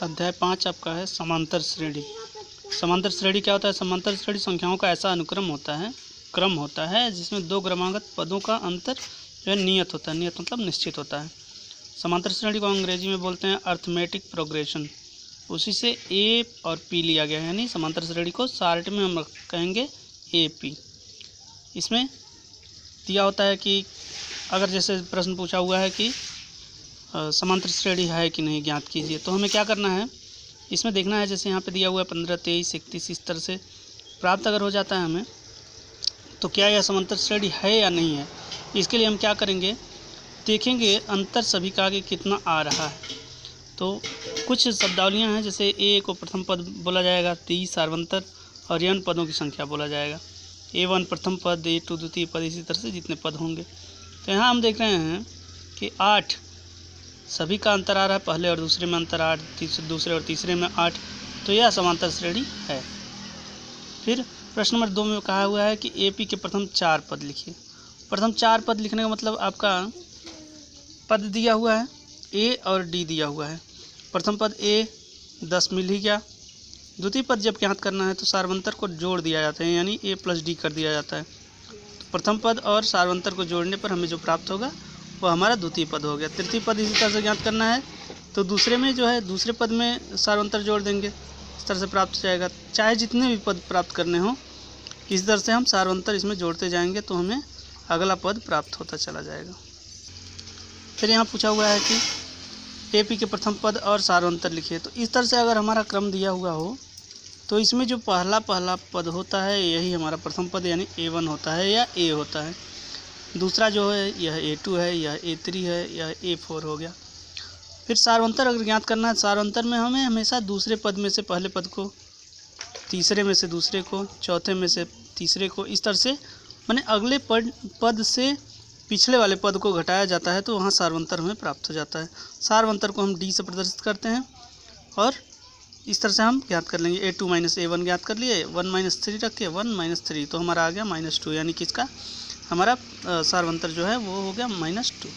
अध्याय 5 आपका है समांतर श्रेणी। समांतर श्रेणी क्या होता है? समांतर श्रेणी संख्याओं का ऐसा क्रम होता है जिसमें दो क्रमागत पदों का अंतर जो है नियत होता है। नियत मतलब निश्चित होता है। समांतर श्रेणी को अंग्रेजी में बोलते हैं अर्थमेटिक प्रोग्रेशन। उसी से ए और पी लिया गया है, यानी समांतर श्रेणी को शॉर्ट में हम कहेंगे ए पी। इसमें दिया होता है कि अगर जैसे प्रश्न पूछा हुआ है कि समांतर श्रेणी है कि नहीं ज्ञात कीजिए, तो हमें क्या करना है, इसमें देखना है। जैसे यहाँ पे दिया हुआ है 15, 23, 31, इस तरह से प्राप्त अगर हो जाता है हमें, तो क्या यह समांतर श्रेणी है या नहीं है। इसके लिए हम क्या करेंगे, देखेंगे अंतर सभी का आगे कितना आ रहा है। तो कुछ शब्दावलियाँ हैं, जैसे ए को प्रथम पद बोला जाएगा, टी सार्वंतर और n पदों की संख्या बोला जाएगा। A1 प्रथम पद, A2 द्वितीय पद, इसी तरह से जितने पद होंगे। तो यहाँ हम देख रहे हैं कि 8 सभी का अंतर आ रहा है, पहले और दूसरे में अंतर 8, दूसरे और तीसरे में 8, तो यह समांतर श्रेणी है। फिर प्रश्न नंबर 2 में कहा हुआ है कि ए पी के प्रथम 4 पद लिखिए। प्रथम 4 पद लिखने का मतलब आपका पद दिया हुआ है, ए और डी दिया हुआ है। प्रथम पद ए 10 मिल ही गया। द्वितीय पद जब ज्ञात करना है तो सार्वंतर को जोड़ दिया जाता है, यानी ए प्लस डी कर दिया जाता है। तो प्रथम पद और सार्वंतर को जोड़ने पर हमें जो प्राप्त होगा वो हमारा द्वितीय पद हो गया। तृतीय पद इसी तरह से ज्ञात करना है तो दूसरे में जो है दूसरे पद में सार्वंतर जोड़ देंगे, इस तरह से प्राप्त हो जाएगा। चाहे जितने भी पद प्राप्त करने हों, इस तरह से हम सार्वंतर इसमें जोड़ते जाएंगे तो हमें अगला पद प्राप्त होता चला जाएगा। फिर यहाँ पूछा हुआ है कि ए पी के प्रथम पद और सार्वंतर लिखिए। तो इस तरह से अगर हमारा क्रम दिया हुआ हो तो इसमें जो पहला पद होता है यही हमारा प्रथम पद यानी A1 होता है या A होता है। दूसरा जो है यह A2 है, यह A3 है, यह A4 हो गया। फिर सार्वंतर अगर ज्ञात करना है, सार्वंतर में हमें हमेशा दूसरे पद में से पहले पद को, तीसरे में से दूसरे को, चौथे में से तीसरे को, इस तरह से माने अगले पद से पिछले वाले पद को घटाया जाता है तो वहाँ सार्वंतर हमें प्राप्त हो जाता है। सार्वंतर को हम D से प्रदर्शित करते हैं और इस तरह से हम ज्ञात कर लेंगे। A2 माइनस A1 ज्ञात कर लिए, 1 माइनस 3 रख के 1 माइनस 3, तो हमारा आ गया -2, यानी कि इसका हमारा सार्वंतर जो है वो हो गया -2।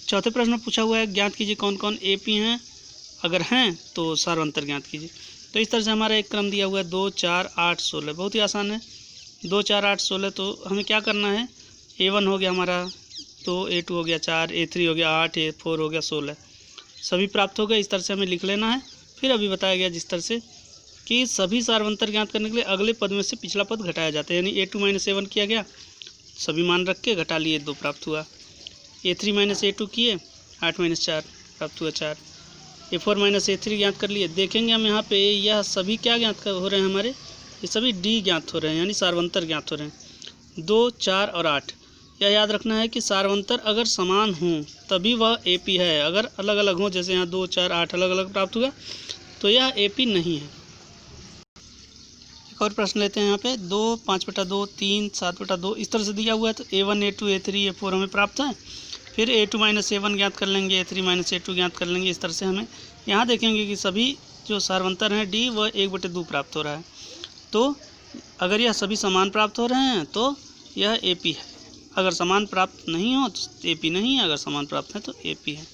चौथे प्रश्न में पूछा हुआ है ज्ञात कीजिए कौन कौन ए पी हैं, अगर हैं तो सार्वंतर ज्ञात कीजिए। तो इस तरह से हमारा एक क्रम दिया हुआ है 2, 4, 8, 16, बहुत ही आसान है। 2, 4, 8, 16, तो हमें क्या करना है, A1 हो गया हमारा 2, A2 हो गया 4, A3 हो गया 8, A4 हो गया 16, सभी प्राप्त हो गए। इस तरह से हमें लिख लेना है। फिर अभी बताया गया जिस तरह से कि सभी सार्वंतर ज्ञात करने के लिए अगले पद में से पिछला पद घटाया जाता है, यानी A2 माइनस A1 किया गया, सभी मान रख के घटा लिए, 2 प्राप्त हुआ। A3 माइनस A2 किए, 8 माइनस 4 प्राप्त हुआ 4। A4 माइनस A3 ज्ञात कर लिए। देखेंगे हम यहाँ पे यह सभी क्या ज्ञात हो रहे हैं, हमारे ये सभी D ज्ञात हो रहे हैं, यानी सार्वंतर ज्ञात हो रहे हैं, 2, 4 और 8। यह याद रखना है कि सार्वंतर अगर समान हों तभी वह AP है। अगर अलग अलग हों, जैसे यहाँ 2, 4, 8 अलग अलग प्राप्त हुआ, तो यह AP नहीं है। एक और प्रश्न लेते हैं यहाँ पे, 2, 5/2, 3, 7/2, इस तरह से दिया हुआ है। तो A1, A2, A3, A4 हमें प्राप्त है। फिर A2 माइनस A1 ज्ञात कर लेंगे, A3 माइनस A2 ज्ञात कर लेंगे। इस तरह से हमें यहाँ देखेंगे कि सभी जो सार्वंतर हैं D वह 1/2 प्राप्त हो रहा है। तो अगर यह सभी समान प्राप्त हो रहे हैं तो यह AP है, अगर समान प्राप्त नहीं हो तो AP नहीं है, अगर समान प्राप्त है तो AP है।